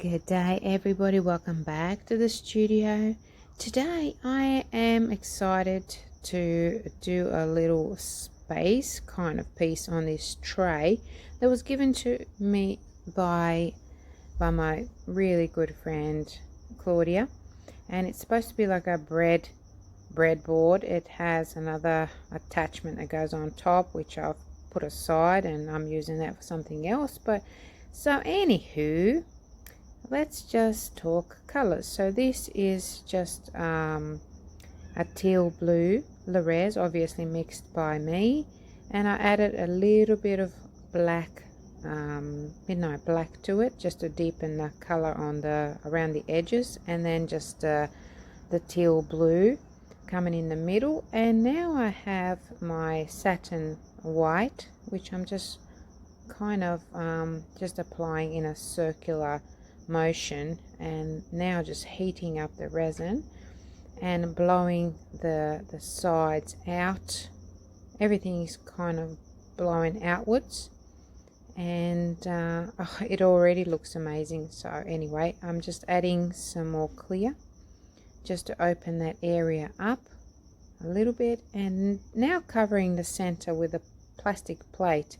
Good day everybody, welcome back to the studio. Today I am excited to do a little space kind of piece on this tray that was given to me by my really good friend Claudia, and it's supposed to be like a breadboard. It has another attachment that goes on top, which I've put aside and I'm using that for something else. But so anywho, let's just talk colors. So this is just a teal blue Le'Rez, obviously mixed by me, and I added a little bit of black, midnight black to it, just to deepen the color on around the edges, and then just the teal blue coming in the middle. And now I have my satin white, which I'm just kind of just applying in a circular motion, and now just heating up the resin and blowing the sides out. Everything is kind of blowing outwards, and it already looks amazing. So anyway, I'm just adding some more clear just to open that area up a little bit, and now covering the center with a plastic plate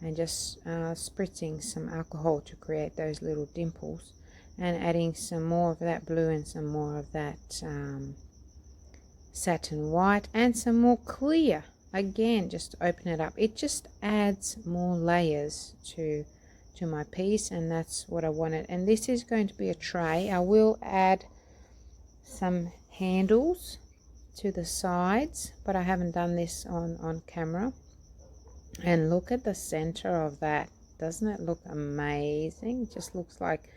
and just spritzing some alcohol to create those little dimples, and adding some more of that blue and some more of that satin white and some more clear again, just to open it up. It just adds more layers to my piece, and that's what I wanted. And this is going to be a tray. I will add some handles to the sides, but I haven't done this on camera. And look at the center of that. Doesn't it look amazing? It just looks like,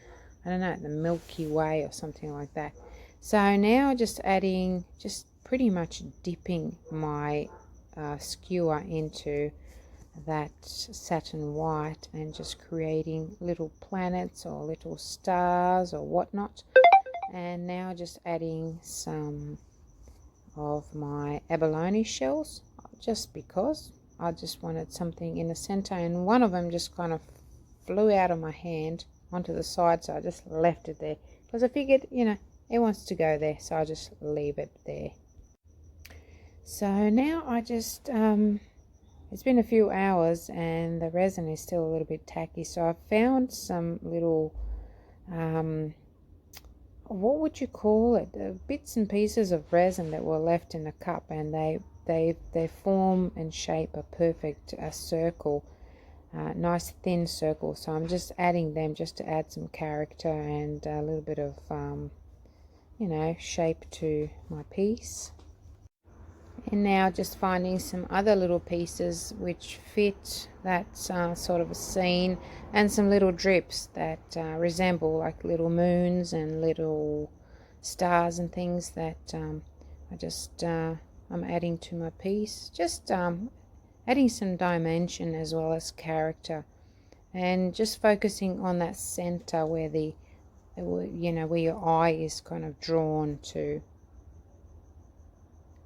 I don't know, the Milky Way or something like that. So now just adding, just pretty much dipping my skewer into that satin white and just creating little planets or little stars or whatnot. And now just adding some of my abalone shells, just because I just wanted something in the center, and one of them just kind of flew out of my hand onto the side, so I just left it there because I figured, you know, it wants to go there, so I just leave it there. So now I just it's been a few hours and the resin is still a little bit tacky, so I found some little what would you call it, bits and pieces of resin that were left in the cup, and they form and shape a perfect circle, nice thin circle. So I'm just adding them just to add some character and a little bit of you know, shape to my piece. And now just finding some other little pieces which fit that sort of a scene, and some little drips that resemble like little moons and little stars and things that I just I'm adding to my piece, just adding some dimension as well as character, and just focusing on that center where you know, where your eye is kind of drawn to.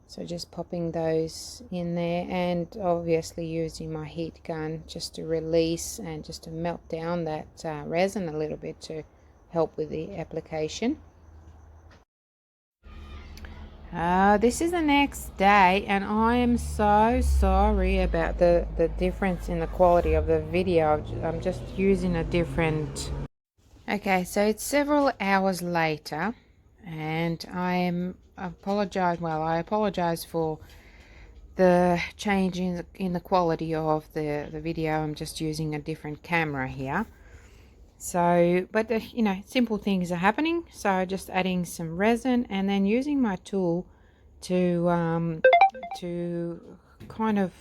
So just popping those in there, and obviously using my heat gun just to release and just to melt down that resin a little bit to help with the application. This is the next day, and I am so sorry about the difference in the quality of the video. I'm just using a different... Okay, so it's several hours later, and I apologize for the change in the quality of the video. I'm just using a different camera here. So, but you know, simple things are happening. So just adding some resin and then using my tool to kind of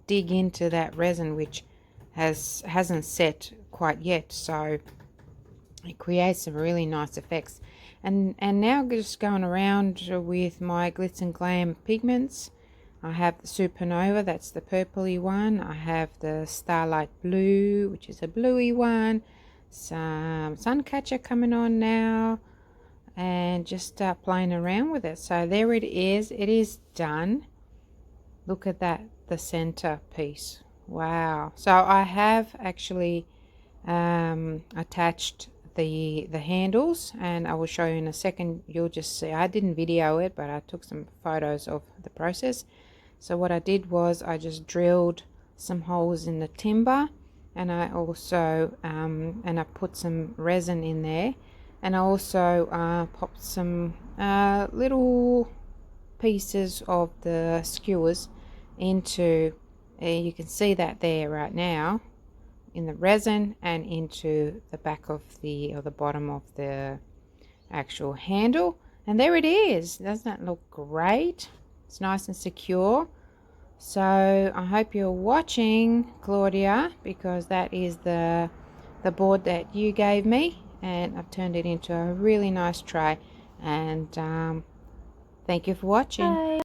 dig into that resin, which hasn't set quite yet. So it creates some really nice effects. And now just going around with my Glitz and Glam pigments. I have the Supernova, that's the purpley one. I have the Starlight Blue, which is a bluey one. Some Suncatcher coming on now, and just playing around with it. So there it is done. Look at that, the center piece. Wow. So I have actually attached the handles, and I will show you in a second. You'll just see, I didn't video it, but I took some photos of the process. So what I did was I just drilled some holes in the timber, and I also and I put some resin in there, and I also popped some little pieces of the skewers into, you can see that there right now, in the resin, and into the back of the, or the bottom of the actual handle. And there it is. Doesn't that look great? It's nice and secure. So I hope you're watching, Claudia, because that is the board that you gave me, and I've turned it into a really nice tray. And thank you for watching. Bye.